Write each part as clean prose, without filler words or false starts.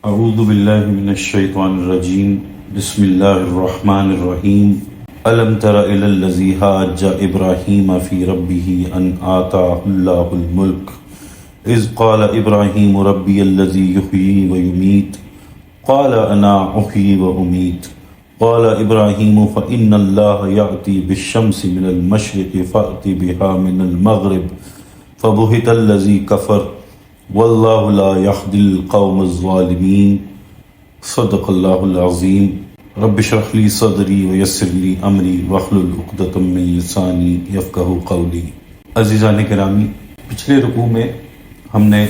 اعوذ باللہ من الشیطان الرجیم بسم اللہ الرحمن الرحیم الم تر الی الذی حاج ابراہیم فی ربہ ان آتاہ اللہ الملک اذ قال ابراہیم ربی الذی یحیی ویمیت قال انا احیی وامیت قال ابراہیم فإن اللہ یأتی بالشمس من المشرق فأت بها من المغرب فبہت الذی کفر واللہ لا یہدی القوم الظالمین صدق اللہ العظیم رب اشرح لی صدری ویسر لی امری واحلل عقدۃ من لسانی یفقہوا قولی۔ عزیزان گرامی، پچھلے رکوع میں ہم نے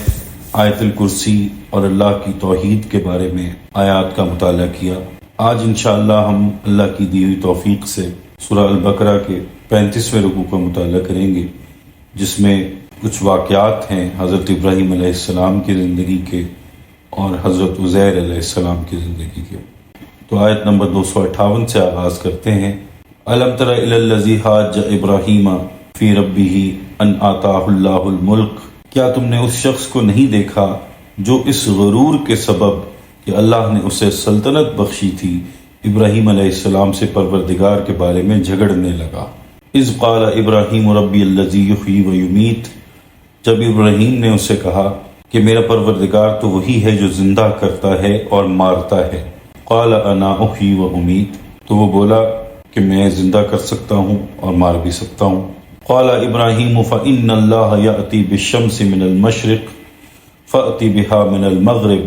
آیت الکرسی اور اللہ کی توحید کے بارے میں آیات کا مطالعہ کیا۔ آج انشاءاللہ ہم اللہ کی دی ہوئی توفیق سے سورہ البقرہ کے 35ویں رکوع کا مطالعہ کریں گے، جس میں کچھ واقعات ہیں حضرت ابراہیم علیہ السلام کی زندگی کے اور حضرت عزیر علیہ السلام کی زندگی کے۔ تو آیت نمبر 258 سے آغاز کرتے ہیں۔ الم تر الی الذی حاج ابراہیم فی ربہ ان آتاہ اللہ الملک، کیا تم نے اس شخص کو نہیں دیکھا جو اس غرور کے سبب کہ اللہ نے اسے سلطنت بخشی تھی ابراہیم علیہ السلام سے پروردگار کے بارے میں جھگڑنے لگا۔ اذ قال ابراہیم ربی الذی یحیی ویمیت، جب ابراہیم نے اسے کہا کہ میرا پروردگار تو وہی ہے جو زندہ کرتا ہے اور مارتا ہے۔ قال انا احیی و امیت، تو وہ بولا کہ میں زندہ کر سکتا ہوں اور مار بھی سکتا ہوں۔ قال ابراہیم فإن اللہ یأتی بالشمس من المشرق فأت بها من المغرب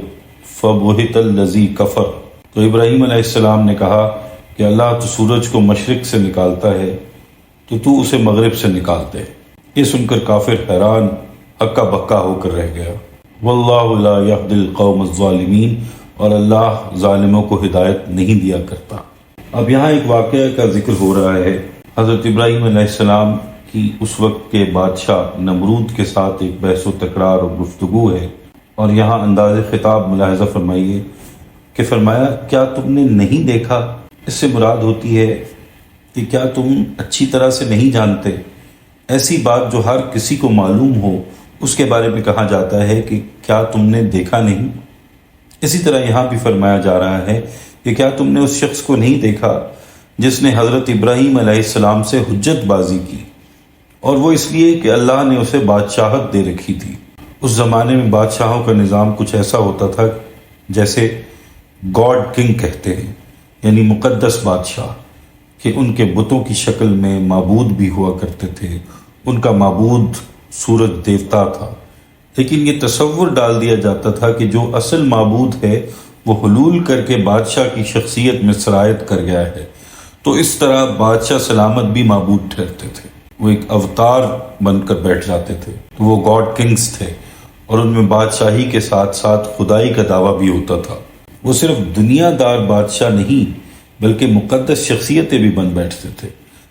فبہت الذی کفر، تو ابراہیم علیہ السلام نے کہا کہ اللہ تو سورج کو مشرق سے نکالتا ہے تو اسے مغرب سے نکال دے۔ یہ سن کر کافر حیران ہکا بکا ہو کر رہ گیا۔ واللہ لا یہدی القوم الظالمین، اور اللہ ظالموں کو ہدایت نہیں دیا کرتا۔ اب یہاں ایک واقعہ کا ذکر ہو رہا ہے۔ حضرت ابراہیم علیہ السلام کی اس وقت کے بادشاہ نمرود کے ساتھ ایک بحث و تکرار اور گفتگو ہے، اور یہاں انداز خطاب ملاحظہ فرمائیے کہ فرمایا کیا تم نے نہیں دیکھا؟ اس سے مراد ہوتی ہے کہ کیا تم اچھی طرح سے نہیں جانتے؟ ایسی بات جو ہر کسی کو معلوم ہو اس کے بارے میں کہا جاتا ہے کہ کیا تم نے دیکھا نہیں۔ اسی طرح یہاں بھی فرمایا جا رہا ہے کہ کیا تم نے اس شخص کو نہیں دیکھا جس نے حضرت ابراہیم علیہ السلام سے حجت بازی کی، اور وہ اس لیے کہ اللہ نے اسے بادشاہت دے رکھی تھی۔ اس زمانے میں بادشاہوں کا نظام کچھ ایسا ہوتا تھا جیسے گاڈ کنگ کہتے ہیں، یعنی مقدس بادشاہ، کہ ان کے بتوں کی شکل میں معبود بھی ہوا کرتے تھے۔ ان کا معبود سورج دیوتا تھا، لیکن یہ تصور ڈال دیا جاتا تھا کہ جو اصل معبود ہے وہ حلول کر کے بادشاہ کی شخصیت میں سرایت کر گیا ہے، تو اس طرح بادشاہ سلامت بھی معبود ٹھہرتے تھے۔ وہ ایک اوتار بن کر بیٹھ جاتے تھے، تو وہ گاڈ کنگز تھے، اور ان میں بادشاہی کے ساتھ ساتھ خدائی کا دعویٰ بھی ہوتا تھا۔ وہ صرف دنیا دار بادشاہ نہیں بلکہ مقدس شخصیتیں بھی بن بیٹھتے تھے۔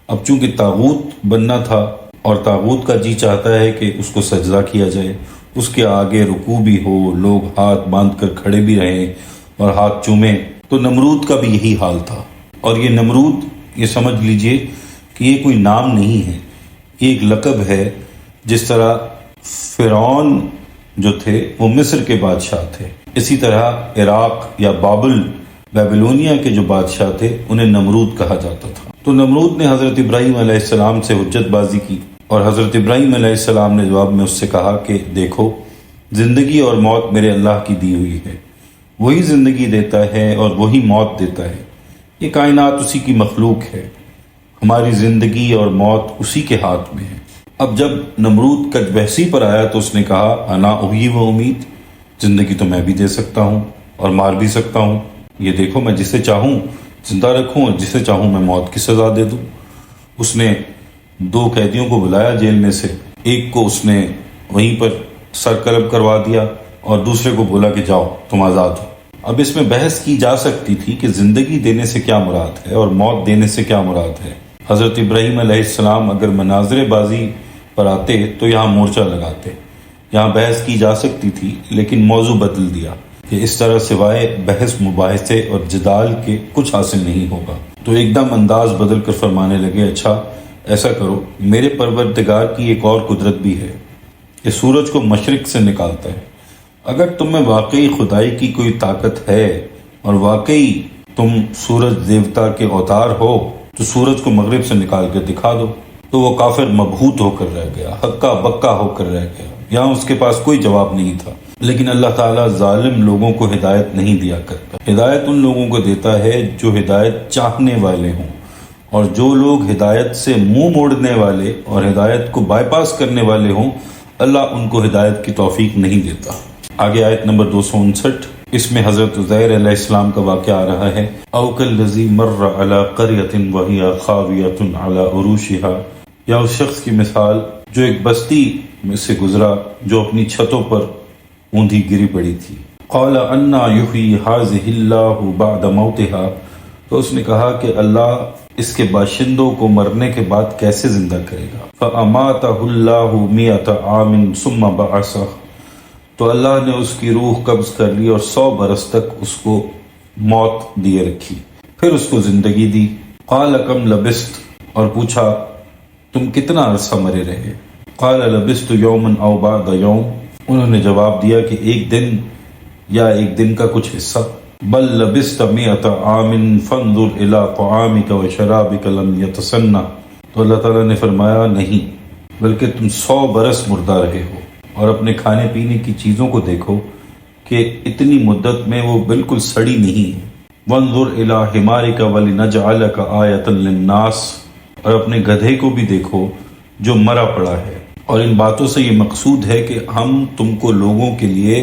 اب چونکہ طاغوت بننا تھا، اور طاغوت کا جی چاہتا ہے کہ اس کو سجدہ کیا جائے، اس کے آگے رکوع بھی ہو، لوگ ہاتھ باندھ کر کھڑے بھی رہیں اور ہاتھ چومیں، تو نمرود کا بھی یہی حال تھا۔ اور یہ نمرود، یہ سمجھ لیجئے کہ یہ کوئی نام نہیں ہے، یہ ایک لقب ہے۔ جس طرح فرعون جو تھے وہ مصر کے بادشاہ تھے، اسی طرح عراق یا بیبلونیا کے جو بادشاہ تھے انہیں نمرود کہا جاتا تھا۔ تو نمرود نے حضرت ابراہیم علیہ السلام سے حجت بازی کی، اور حضرت ابراہیم علیہ السلام نے جواب میں اس سے کہا کہ دیکھو، زندگی اور موت میرے اللہ کی دی ہوئی ہے، وہی زندگی دیتا ہے اور وہی موت دیتا ہے، یہ کائنات اسی کی مخلوق ہے، ہماری زندگی اور موت اسی کے ہاتھ میں ہے۔ اب جب نمرود کج بحثی پر آیا تو اس نے کہا انا احیی و امیت، زندگی تو میں بھی دے سکتا ہوں اور مار بھی سکتا ہوں، یہ دیکھو میں جسے چاہوں زندہ رکھوں اور جسے چاہوں میں موت کی سزا دے دوں۔ اس نے 2 قیدیوں کو بلایا جیل میں سے، ایک کو اس نے وہیں پر سر قلم کروا دیا اور دوسرے کو بولا کہ جاؤ تم آزاد ہو۔ اب اس میں بحث کی جا سکتی تھی کہ زندگی دینے سے کیا مراد ہے اور موت دینے سے کیا مراد ہے۔ حضرت ابراہیم علیہ السلام اگر مناظر بازی پر آتے تو یہاں مورچہ لگاتے، یہاں بحث کی جا سکتی تھی، لیکن موضوع بدل دیا کہ اس طرح سوائے بحث مباحثے اور جدال کے کچھ حاصل نہیں ہوگا۔ تو ایک دم انداز بدل کر فرمانے لگے اچھا ایسا کرو، میرے پروردگار کی ایک اور قدرت بھی ہے کہ سورج کو مشرق سے نکالتا ہے اگر تم میں واقعی خدائی کی کوئی طاقت ہے اور واقعی تم سورج دیوتا کے اوتار ہو تو سورج کو مغرب سے نکال کے دکھا دو۔ تو وہ کافر مبہوت ہو کر رہ گیا، ہکا بکا ہو کر رہ گیا، یہاں اس کے پاس کوئی جواب نہیں تھا۔ لیکن اللہ تعالیٰ ظالم لوگوں کو ہدایت نہیں دیا کرتا، ہدایت ان لوگوں کو دیتا ہے جو ہدایت چاہنے والے ہوں، اور جو لوگ ہدایت سے منہ موڑنے والے اور ہدایت کو بائی پاس کرنے والے ہوں اللہ ان کو ہدایت کی توفیق نہیں دیتا۔ آگے آیت نمبر 259، اس میں حضرت عزیر علیہ السلام کا واقعہ آ رہا ہے۔ او کالذی مر علی قریۃ وہی خاویۃ علی عروشہا، یا اس شخص کی مثال جو ایک بستی میں سے گزرا جو اپنی چھتوں پر اوندھی گری پڑی تھی۔ قال انا یحیی ہذہ اللہ بعد موتہا، تو اس نے کہا کہ اللہ اس کے باشندوں کو مرنے کے بعد کیسے زندہ کرے گا۔ فاماتہ اللہ 100 عام ثم بعثہ، تو اللہ نے اس کی روح قبض کر لی اور 100 برس تک اس کو موت دیے رکھی، پھر اس کو زندگی دی۔ قال کم لبست، اور پوچھا تم کتنا عرصہ مرے رہے؟ قال لبست یوما او بعد یوم، انہوں نے جواب دیا کہ ایک دن یا ایک دن کا کچھ حصہ۔ بل لبست 100 عام فانظر الی طعامک وشرابک لم یتسنہ، تو اللہ تعالیٰ نے فرمایا نہیں، بلکہ تم 100 برس مردہ رہے ہو، اور اپنے کھانے پینے کی چیزوں کو دیکھو کہ اتنی مدت میں وہ بالکل سڑی نہیں ہے۔ وانظر الی حمارک ولنجعلک آیۃ للناس، اور اپنے گدھے کو بھی دیکھو جو مرا پڑا ہے۔ اور ان باتوں سے یہ مقصود ہے کہ ہم تم کو لوگوں کے لیے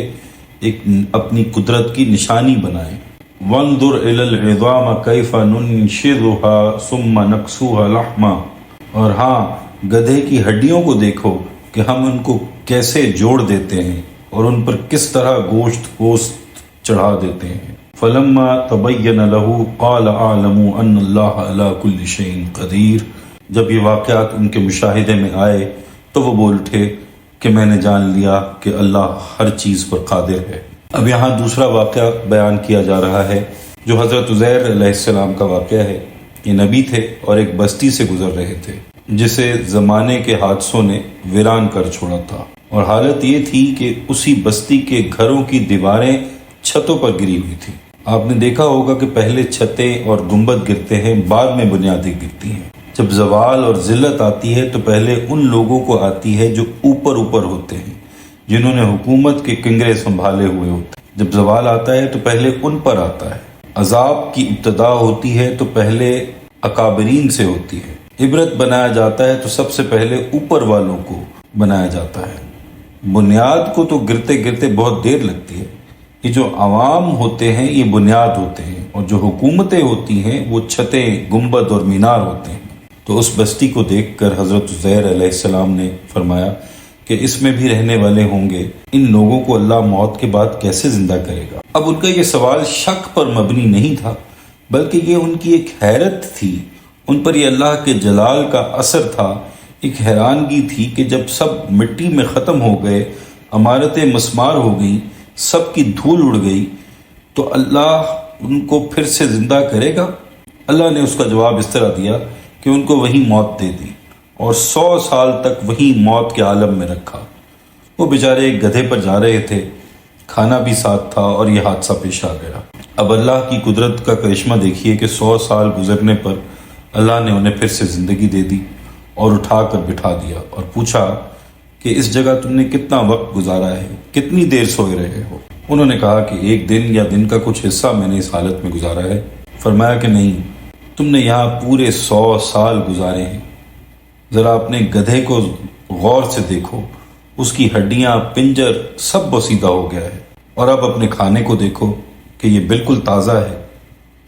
ایک اپنی قدرت کی نشانی بنائیں۔ وانظر الی العظام کیف ننشزها ثم نکسوها لحما، اور ہاں گدھے کی ہڈیوں کو دیکھو کہ ہم ان کو کیسے جوڑ دیتے ہیں اور ان پر کس طرح گوشت چڑھا دیتے ہیں۔ فلما تبین له قال اعلم ان اللہ علی کل شیء قدیر، جب یہ واقعات ان کے مشاہدے میں آئے تو وہ بول اٹھے کہ میں نے جان لیا کہ اللہ ہر چیز پر قادر ہے۔ اب یہاں دوسرا واقعہ بیان کیا جا رہا ہے جو حضرت عزیر علیہ السلام کا واقعہ ہے۔ یہ نبی تھے اور ایک بستی سے گزر رہے تھے جسے زمانے کے حادثوں نے ویران کر چھوڑا تھا، اور حالت یہ تھی کہ اسی بستی کے گھروں کی دیواریں چھتوں پر گری ہوئی تھی۔ آپ نے دیکھا ہوگا کہ پہلے چھتیں اور گنبد گرتے ہیں، بعد میں بنیادیں گرتی ہیں۔ جب زوال اور ذلت آتی ہے تو پہلے ان لوگوں کو آتی ہے جو اوپر ہوتے ہیں، جنہوں نے حکومت کے کنگرے سنبھالے ہوئے ہوتے ہیں۔ جب زوال آتا ہے تو پہلے ان پر آتا ہے۔ عذاب کی ابتدا ہوتی ہے تو پہلے اکابرین سے ہوتی ہے۔ عبرت بنایا جاتا ہے تو سب سے پہلے اوپر والوں کو بنایا جاتا ہے۔ بنیاد کو تو گرتے گرتے بہت دیر لگتی ہے۔ یہ جو عوام ہوتے ہیں یہ بنیاد ہوتے ہیں، اور جو حکومتیں ہوتی ہیں وہ چھتیں، گنبد اور مینار ہوتے ہیں۔ تو اس بستی کو دیکھ کر حضرت عزیر علیہ السلام نے فرمایا کہ اس میں بھی رہنے والے ہوں گے، ان لوگوں کو اللہ موت کے بعد کیسے زندہ کرے گا؟ اب ان کا یہ سوال شک پر مبنی نہیں تھا، بلکہ یہ ان کی ایک حیرت تھی، ان پر یہ اللہ کے جلال کا اثر تھا۔ ایک حیرانگی تھی کہ جب سب مٹی میں ختم ہو گئے، عمارتیں مسمار ہو گئیں، سب کی دھول اڑ گئی، تو اللہ ان کو پھر سے زندہ کرے گا؟ اللہ نے اس کا جواب اس طرح دیا کہ ان کو وہی موت دے دی اور 100 سال تک وہی موت کے عالم میں رکھا۔ وہ بیچارے ایک گدھے پر جا رہے تھے، کھانا بھی ساتھ تھا، اور یہ حادثہ پیش آ گیا۔ اب اللہ کی قدرت کا کرشمہ دیکھیے کہ 100 سال گزرنے پر اللہ نے انہیں پھر سے زندگی دے دی اور اٹھا کر بٹھا دیا اور پوچھا کہ اس جگہ تم نے کتنا وقت گزارا ہے، کتنی دیر سوئے رہے ہو؟ انہوں نے کہا کہ ایک دن یا دن کا کچھ حصہ میں نے اس حالت میں گزارا ہے۔ فرمایا کہ نہیں، تم نے یہاں پورے 100 سال گزارے ہیں۔ ذرا اپنے گدھے کو غور سے دیکھو، اس کی ہڈیاں، پنجر سب بوسیدہ ہو گیا ہے، اور اب اپنے کھانے کو دیکھو کہ یہ بالکل تازہ ہے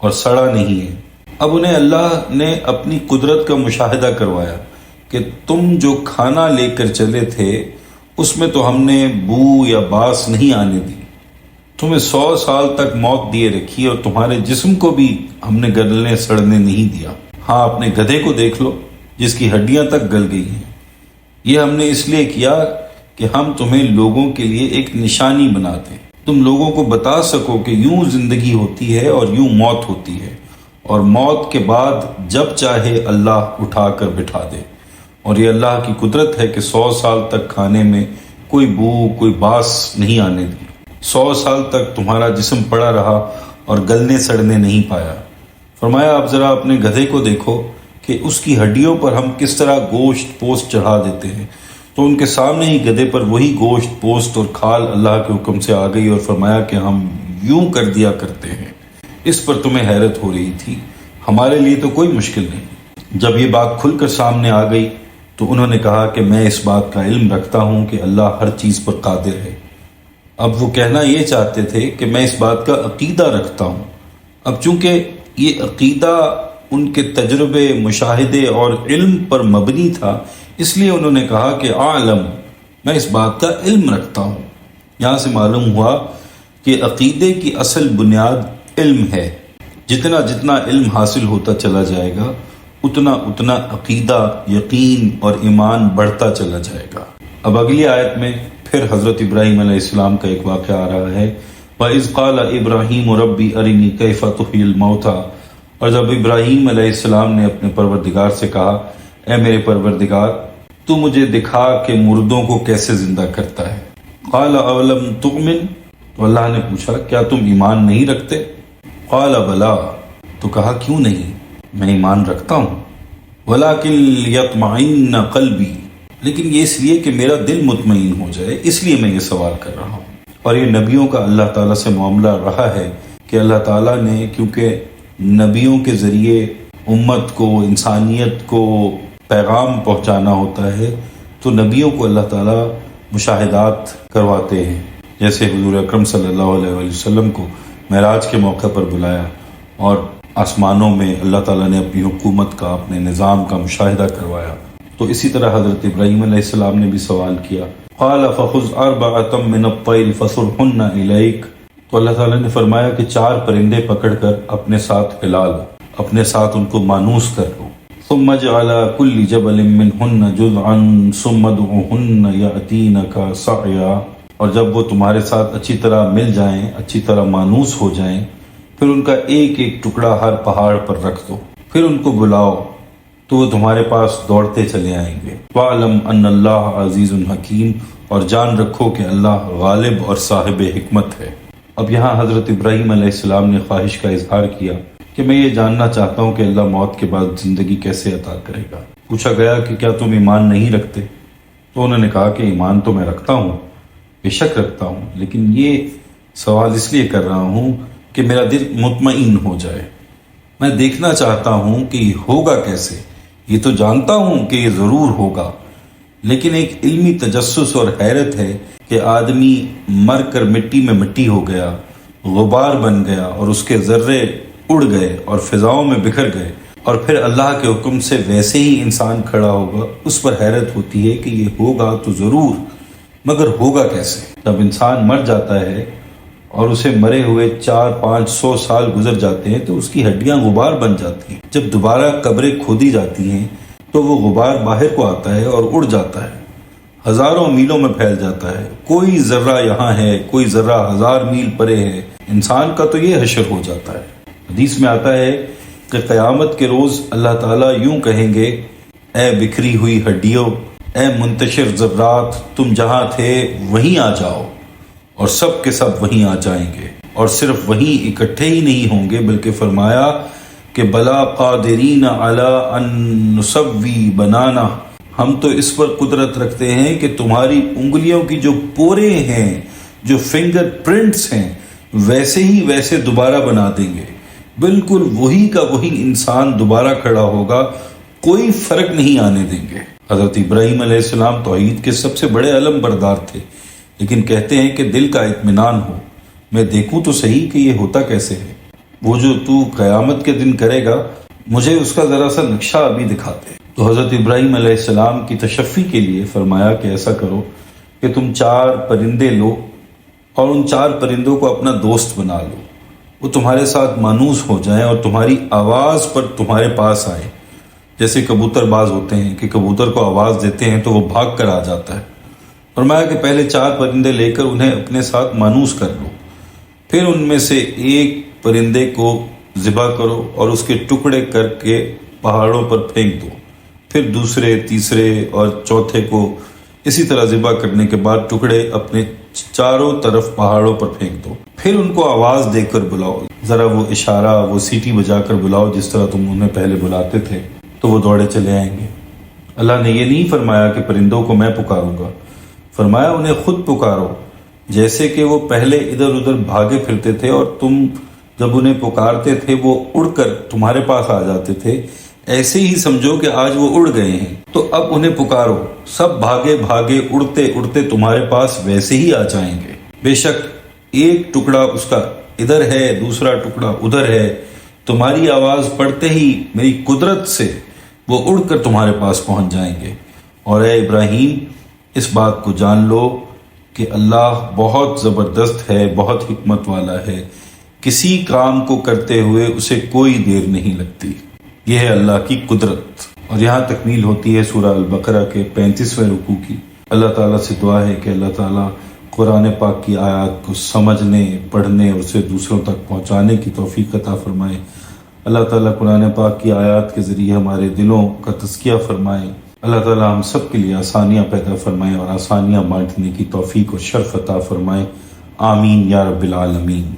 اور سڑا نہیں ہے۔ اب انہیں اللہ نے اپنی قدرت کا مشاہدہ کروایا کہ تم جو کھانا لے کر چلے تھے اس میں تو ہم نے بو یا باس نہیں آنے دی، تمہیں 100 سال تک موت دیے رکھی، اور تمہارے جسم کو بھی ہم نے گلنے سڑنے نہیں دیا۔ ہاں اپنے گدھے کو دیکھ لو جس کی ہڈیاں تک گل گئی ہیں۔ یہ ہم نے اس لیے کیا کہ ہم تمہیں لوگوں کے لیے ایک نشانی بنا دیں، تم لوگوں کو بتا سکو کہ یوں زندگی ہوتی ہے اور یوں موت ہوتی ہے، اور موت کے بعد جب چاہے اللہ اٹھا کر بٹھا دے۔ اور یہ اللہ کی قدرت ہے کہ 100 سال تک کھانے میں کوئی بو، کوئی باس نہیں آنے دی۔ 100 سال تک تمہارا جسم پڑا رہا اور گلنے سڑنے نہیں پایا۔ فرمایا آپ ذرا اپنے گدھے کو دیکھو کہ اس کی ہڈیوں پر ہم کس طرح گوشت پوست چڑھا دیتے ہیں۔ تو ان کے سامنے ہی گدھے پر وہی گوشت پوست اور کھال اللہ کے حکم سے آ گئی، اور فرمایا کہ ہم یوں کر دیا کرتے ہیں۔ اس پر تمہیں حیرت ہو رہی تھی، ہمارے لیے تو کوئی مشکل نہیں۔ جب یہ بات کھل کر سامنے آ گئی تو انہوں نے کہا کہ میں اس بات کا علم رکھتا ہوں کہ اللہ ہر چیز پر قادر ہے۔ اب وہ کہنا یہ چاہتے تھے کہ میں اس بات کا عقیدہ رکھتا ہوں۔ اب چونکہ یہ عقیدہ ان کے تجربے، مشاہدے اور علم پر مبنی تھا، اس لیے انہوں نے کہا کہ عالم، میں اس بات کا علم رکھتا ہوں۔ یہاں سے معلوم ہوا کہ عقیدے کی اصل بنیاد علم ہے۔ جتنا جتنا علم حاصل ہوتا چلا جائے گا، اتنا اتنا عقیدہ، یقین اور ایمان بڑھتا چلا جائے گا۔ اب اگلی آیت میں پھر حضرت ابراہیم علیہ السلام کا ایک واقعہ آ رہا ہے۔ وَإِذْ قَالَ إِبْرَاهِيمُ رَبِّ أَرِنِي كَيْفَ تُحْيِي الْمَوْتَى، اور جب ابراہیم علیہ السلام نے اپنے پروردگار سے کہا، اے میرے پروردگار، تو مجھے دکھا کہ مردوں کو کیسے زندہ کرتا ہے۔ قَالَ أَوَلَمْ تُؤْمِنْ، تو اللہ نے پوچھا کیا تم ایمان نہیں رکھتے؟ قَالَ بَلَىٰ، تو کہا کیوں نہیں، میں ایمان رکھتا ہوں۔ وَلَٰكِن لِيَطْمَئِنَّ قَلْبِي، لیکن یہ اس لیے کہ میرا دل مطمئن ہو جائے، اس لیے میں یہ سوال کر رہا ہوں۔ اور یہ نبیوں کا اللہ تعالیٰ سے معاملہ رہا ہے کہ اللہ تعالیٰ نے، کیونکہ نبیوں کے ذریعے امت کو، انسانیت کو پیغام پہنچانا ہوتا ہے، تو نبیوں کو اللہ تعالیٰ مشاہدات کرواتے ہیں۔ جیسے حضور اکرم صلی اللہ علیہ وسلم کو معراج کے موقع پر بلایا اور آسمانوں میں اللہ تعالیٰ نے اپنی حکومت کا، اپنے نظام کا مشاہدہ کروایا، تو اسی طرح حضرت ابراہیم علیہ السلام نے بھی سوال کیا۔ قَالَ فَخُذْ أَرْبَعَةً مِّنَ الطَّيْرِ فَصُرْهُنَّ إِلَيْكَ، تو اللہ تعالیٰ نے فرمایا کہ 4 پرندے پکڑ کر اپنے ساتھ ہلا لو، اپنے ساتھ ان کو مانوس کر لو۔ ثُمَّ اجْعَلَ كُلِّ جَبَلٍ مِّنْهُنَّ جُزْءًا ثُمَّ ادْعُوهُنَّ يَأْتِينَكَ سَعْيًا، اور جب وہ تمہارے ساتھ اچھی طرح مل جائیں، اچھی طرح مانوس ہو جائیں، پھر ان کا ایک ایک ٹکڑا ہر پہاڑ پر رکھ دو، پھر ان کو بلاؤ تو وہ تمہارے پاس دوڑتے چلے آئیں گے۔ وَاعْلَمْ أَنَّ اللَّهَ عَزِيزٌ حَكِيمٌ، اور جان رکھو کہ اللہ غالب اور صاحب حکمت ہے۔ اب یہاں حضرت ابراہیم علیہ السلام نے خواہش کا اظہار کیا کہ میں یہ جاننا چاہتا ہوں کہ اللہ موت کے بعد زندگی کیسے عطا کرے گا۔ پوچھا گیا کہ کیا تم ایمان نہیں رکھتے؟ تو انہوں نے کہا کہ ایمان تو میں رکھتا ہوں، بے شک رکھتا ہوں، لیکن یہ سوال اس لیے کر رہا ہوں کہ میرا دل مطمئن ہو جائے۔ میں دیکھنا چاہتا ہوں کہ یہ ہوگا کیسے۔ یہ تو جانتا ہوں کہ یہ ضرور ہوگا، لیکن ایک علمی تجسس اور حیرت ہے کہ آدمی مر کر مٹی میں مٹی ہو گیا، غبار بن گیا، اور اس کے ذرے اڑ گئے اور فضاؤں میں بکھر گئے، اور پھر اللہ کے حکم سے ویسے ہی انسان کھڑا ہوگا۔ اس پر حیرت ہوتی ہے کہ یہ ہوگا تو ضرور، مگر ہوگا کیسے؟ جب انسان مر جاتا ہے اور اسے مرے ہوئے 400-500 سال گزر جاتے ہیں تو اس کی ہڈیاں غبار بن جاتی ہیں۔ جب دوبارہ قبریں کھودی جاتی ہیں تو وہ غبار باہر کو آتا ہے اور اڑ جاتا ہے، ہزاروں میلوں میں پھیل جاتا ہے۔ کوئی ذرہ یہاں ہے، کوئی ذرہ 1000 میل پرے ہے۔ انسان کا تو یہ حشر ہو جاتا ہے۔ حدیث میں آتا ہے کہ قیامت کے روز اللہ تعالیٰ یوں کہیں گے، اے بکھری ہوئی ہڈیوں، اے منتشر ذرات، تم جہاں تھے وہیں آ جاؤ، اور سب کے سب وہیں آ جائیں گے، اور صرف وہیں اکٹھے ہی نہیں ہوں گے، بلکہ فرمایا کہ بلا قادرین علی ان نسوی بنانا، ہم تو اس پر قدرت رکھتے ہیں کہ تمہاری انگلیوں کی جو پورے ہیں، جو فنگر پرنٹس ہیں، ویسے ہی ویسے دوبارہ بنا دیں گے۔ بالکل وہی کا وہی انسان دوبارہ کھڑا ہوگا، کوئی فرق نہیں آنے دیں گے۔ حضرت ابراہیم علیہ السلام توحید کے سب سے بڑے علم بردار تھے، لیکن کہتے ہیں کہ دل کا اطمینان ہو، میں دیکھوں تو صحیح کہ یہ ہوتا کیسے ہے۔ وہ جو تو قیامت کے دن کرے گا، مجھے اس کا ذرا سا نقشہ ابھی دکھاتے۔ تو حضرت ابراہیم علیہ السلام کی تشفی کے لیے فرمایا کہ ایسا کرو کہ تم 4 پرندے لو اور ان 4 پرندوں کو اپنا دوست بنا لو، وہ تمہارے ساتھ مانوس ہو جائیں اور تمہاری آواز پر تمہارے پاس آئے۔ جیسے کبوتر باز ہوتے ہیں کہ کبوتر کو آواز دیتے ہیں تو وہ بھاگ کر آ جاتا ہے۔ فرمایا کہ پہلے 4 پرندے لے کر انہیں اپنے ساتھ مانوس کر لو، پھر ان میں سے ایک پرندے کو ذبح کرو اور اس کے ٹکڑے کر کے پہاڑوں پر پھینک دو، پھر دوسرے، تیسرے اور چوتھے کو اسی طرح ذبح کرنے کے بعد ٹکڑے اپنے چاروں طرف پہاڑوں پر پھینک دو، پھر ان کو آواز دے کر بلاؤ، ذرا وہ اشارہ، وہ سیٹی بجا کر بلاؤ جس طرح تم انہیں پہلے بلاتے تھے، تو وہ دوڑے چلے آئیں گے۔ اللہ نے یہ نہیں فرمایا کہ پرندوں کو میں پکاروں گا، فرمایا انہیں خود پکارو، جیسے کہ وہ پہلے ادھر ادھر بھاگے پھرتے تھے اور تم جب انہیں پکارتے تھے وہ اڑ کر تمہارے پاس آ جاتے تھے، ایسے ہی سمجھو کہ آج وہ اڑ گئے ہیں، تو اب انہیں پکارو، سب بھاگے بھاگے اڑتے اڑتے تمہارے پاس ویسے ہی آ جائیں گے۔ بے شک ایک ٹکڑا اس کا ادھر ہے، دوسرا ٹکڑا ادھر ہے، تمہاری آواز پڑتے ہی میری قدرت سے وہ اڑ کر تمہارے پاس پہنچ جائیں گے۔ اور اے ابراہیم، اس بات کو جان لو کہ اللہ بہت زبردست ہے، بہت حکمت والا ہے، کسی کام کو کرتے ہوئے اسے کوئی دیر نہیں لگتی۔ یہ ہے اللہ کی قدرت۔ اور یہاں تکمیل ہوتی ہے سورہ البقرہ کے 35ویں رکوع کی۔ اللہ تعالیٰ سے دعا ہے کہ اللہ تعالیٰ قرآن پاک کی آیات کو سمجھنے، پڑھنے اور اسے دوسروں تک پہنچانے کی توفیق عطا فرمائے۔ اللہ تعالیٰ قرآن پاک کی آیات کے ذریعے ہمارے دلوں کا تزکیہ فرمائے۔ اللہ تعالیٰ ہم سب کے لیے آسانیاں پیدا فرمائے اور آسانیاں بانٹنے کی توفیق اور شرف عطا فرمائے۔ آمین یا رب العالمین۔